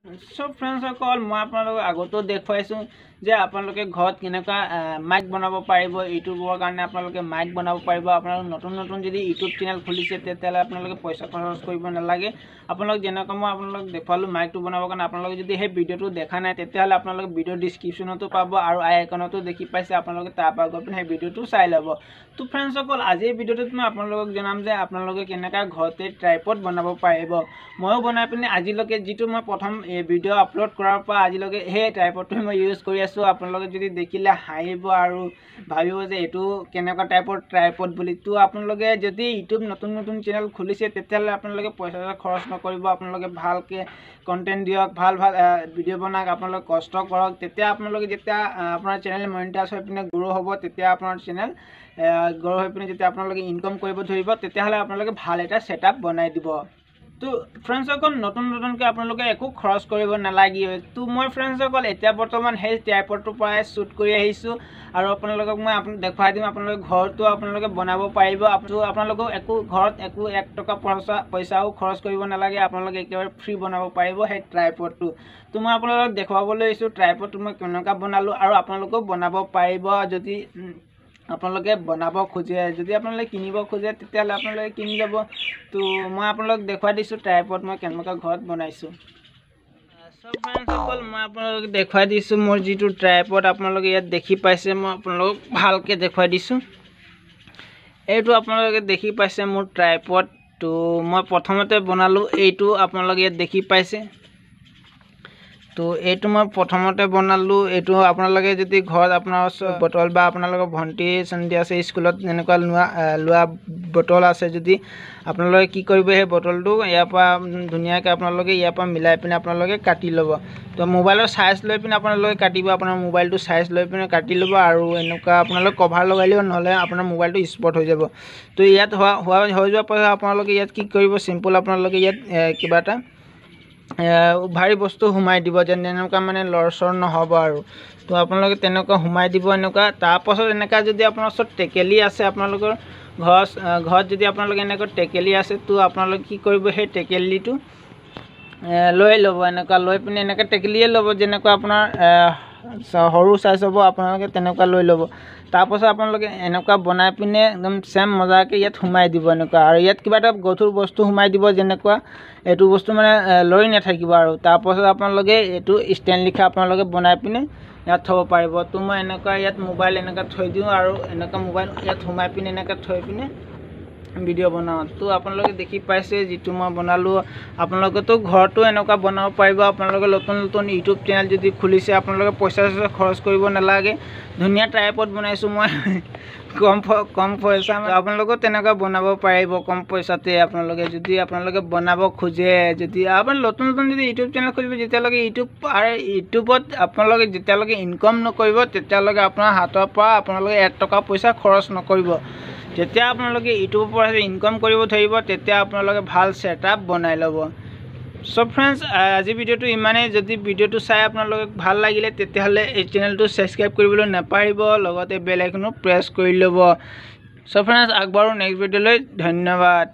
সব ফ্ৰেণ্ডসকল মই আপোনালোকক আগতো দেখুৱাইছোঁ যে আপোনালোকে ঘৰত কেনেকুৱা মাইক বনাব পাৰিব। ইউটিউবৰ কাৰণে আপোনালোকে মাইক বনাব পাৰিব। আপোনালোক নতুন নতুন যদি ইউটিউব চেনেল খুলিছে তেতিয়াহ'লে আপোনালোকে পইচা খৰচ কৰিব নালাগে। আপোনালোক যেনেকৈ মই আপোনালোক দেখুৱালোঁ মাইকটো বনাবৰ কাৰণে আপোনালোকে যদি সেই ভিডিঅ'টো দেখা নাই তেতিয়াহ'লে আপোনালোকে ভিডিঅ' ডিছক্ৰিপশ্যনতো পাব আৰু আই আইকনতো দেখি পাইছে। আপোনালোকে তাৰ পৰা গৈ পিনে সেই ভিডিঅ'টো চাই ল'ব। তো ফ্ৰেণ্ডসকল আজিৰ ভিডিঅ'টোত মই আপোনালোকক জনাম যে আপোনালোকে কেনেকৈ ঘৰতে ট্ৰাইপড বনাব পাৰিব। ময়ো বনাই পিনে আজিলৈকে যিটো মই প্ৰথম ভিডিঅ' আপলোড কৰাৰ পৰা আজিলৈকে সেই ট্ৰাইপডটোৱে মই ইউজ কৰি আছোঁ। আপোনালোকে যদি দেখিলে হাঁহিব আৰু ভাবিব যে এইটো কেনেকুৱা টাইপৰ ট্ৰাইপড বুলি। তো আপোনালোকে যদি ইউটিউব নতুন নতুন চেনেল খুলিছে তেতিয়াহ'লে আপোনালোকে পইচা খৰচ নকৰিব। আপোনালোকে ভালকৈ কণ্টেণ্ট দিয়ক, ভাল ভাল ভিডিঅ' বনাওক, আপোনালোকে কষ্ট কৰক। তেতিয়া আপোনালোকে যেতিয়া আপোনাৰ চেনেল মনিটাইজ হৈ পিনে গ্ৰ' হ'ব তেতিয়া আপোনাৰ চেনেল গ্ৰ' হৈ পিনে যেতিয়া আপোনালোকে ইনকাম কৰিব ধৰিব তেতিয়াহ'লে আপোনালোকে ভাল এটা ছেটআপ বনাই দিব। তো ফ্ৰেণ্ডসকল নতুনকৈ আপোনালোকে একো খৰচ কৰিব নালাগে। তো মই ফ্ৰেণ্ডসকল এতিয়া বৰ্তমান সেই ট্ৰাইপডটোৰ পৰাই শ্বুট কৰি আহিছোঁ আৰু আপোনালোকক মই দেখুৱাই দিম। আপোনালোকে ঘৰতো আপোনালোকে বনাব পাৰিব। আপোনালোকক ঘৰত একো 1 টকা পইচাও খৰচ কৰিব নালাগে। আপোনালোকে একেবাৰে ফ্ৰী বনাব পাৰিব সেই ট্ৰাইপডটো। তো মই আপোনালোকক দেখুৱাবলৈ আহিছোঁ ট্ৰাইপডটো মই কেনেকুৱা বনালোঁ আৰু আপোনালোকেও বনাব পাৰিব যদি আপোনালোকে বনাব খোজে। যদি আপোনালোকে কিনিব খোজে তেতিয়াহ'লে আপোনালোকে কিনি যাব। তো মই আপোনালোকক দেখুৱাই দিছোঁ ট্ৰাইপড মই কেনেকুৱা ঘৰত বনাইছোঁ। সব ফ্ৰেণ্ডসকল মই আপোনালোকক দেখুৱাই দিছোঁ মোৰ যিটো ট্ৰাইপড আপোনালোকে ইয়াত দেখি পাইছে। মই আপোনালোকক ভালকৈ দেখুৱাই দিছোঁ। এইটো আপোনালোকে দেখি পাইছে মোৰ ট্ৰাইপড। তো মই প্ৰথমতে বনালোঁ এইটো আপোনালোকে ইয়াত দেখি পাইছে। তো এইটো মই প্ৰথমতে বনালোঁ। এইটো আপোনালোকে যদি ঘৰত আপোনাৰ বটল বা আপোনালোকৰ ভণ্টি চণ্টি আছে স্কুলত এনেকুৱা লোৱা বটল আছে যদি আপোনালোকে কি কৰিব সেই বটলটো ইয়াৰ পৰা ধুনীয়াকৈ আপোনালোকে ইয়াৰ পৰা মিলাই পিনে আপোনালোকে কাটি ল'ব। তো মোবাইলৰ চাইজ লৈ পিনে আপোনালোকে কাটিব। আপোনাৰ মোবাইলটো চাইজ লৈ পিনে কাটি ল'ব আৰু এনেকুৱা আপোনালোকে কভাৰ লগাই ল'ব, নহ'লে আপোনাৰ মোবাইলটো স্পট হৈ যাব। তো ইয়াত হৈ যোৱাৰ পাছত আপোনালোকে ইয়াত কি কৰিব চিম্পল আপোনালোকে ইয়াত কিবা এটা ভাৰী বস্তু সোমাই দিব যেন তেনেকুৱা মানে লৰচৰ নহ'ব আৰু। তো আপোনালোকে তেনেকুৱা সোমাই দিব এনেকুৱা। তাৰপাছত এনেকুৱা যদি আপোনাৰ ওচৰত টেকেলি আছে আপোনালোকৰ ঘৰত যদি আপোনালোকে এনেকুৱা টেকেলি আছে তো আপোনালোকে কি কৰিব সেই টেকেলিটো লৈ ল'ব। এনেকুৱা লৈ পিনে এনেকৈ টেকেলিয়ে ল'ব যেনেকুৱা আপোনাৰ সৰু চাইজ হ'ব আপোনালোকে তেনেকুৱা লৈ ল'ব। তাৰপাছত আপোনালোকে এনেকুৱা বনাই পিনে একদম চেম মজাকৈ ইয়াত সোমাই দিব এনেকুৱা। আৰু ইয়াত কিবা এটা গধুৰ বস্তু সোমাই দিব যেনেকুৱা এইটো বস্তু মানে লৰি নাথাকিব আৰু। তাৰপাছত আপোনালোকে এইটো ষ্টেণ্ড লিখা আপোনালোকে বনাই পিনে ইয়াত থ'ব পাৰিব। তো মই এনেকুৱা ইয়াত মোবাইল এনেকৈ থৈ দিওঁ আৰু এনেকুৱা মোবাইল ইয়াত সোমাই পিনে এনেকৈ থৈ পিনে ভিডিঅ' বনাওঁ। তো আপোনালোকে দেখি পাইছে যিটো মই বনালোঁ। আপোনালোকেতো ঘৰতো এনেকুৱা বনাব পাৰিব। আপোনালোকে নতুন নতুন ইউটিউব চেনেল যদি খুলিছে আপোনালোকে পইচা খৰচ কৰিব নালাগে। ধুনীয়া ট্ৰাইপড বনাইছোঁ মই কম পইচা। আপোনালোকেও তেনেকুৱা বনাব পাৰিব কম পইচাতে। যদি আপোনালোকে বনাব খোজে, যদি আপুনি নতুন যদি ইউটিউব চেনেল খুলিব যেতিয়ালৈকে ইউটিউবত আপোনালোকে যেতিয়ালৈকে ইনকাম নকৰিব তেতিয়ালৈকে আপোনাৰ হাতৰ পৰা আপোনালোকে 1 টকা পইচা খৰচ নকৰিব। যেতিয়া আপোনালোকে ইউটিউবৰ পৰা ইনকাম কৰিব ধৰিব তেতিয়া আপোনালোকে ভাল ছেটআপ বনাই ল'ব। সো ফ্ৰেণ্ডছ আজি ভিডিঅ'টো ইমানেই। যদি ভিডিঅ'টো চাই আপোনালোকে ভাল লাগিলে তেতিয়াহ'লে এই চেনেলটো ছাবস্ক্ৰাইব কৰিবলৈ নাপাহৰিব, লগতে বেল আইকনো প্ৰেছ কৰি ল'ব। সো ফ্ৰেণ্ডছ আগবাঢ়ো নেক্সট ভিডিঅ'লৈ। ধন্যবাদ।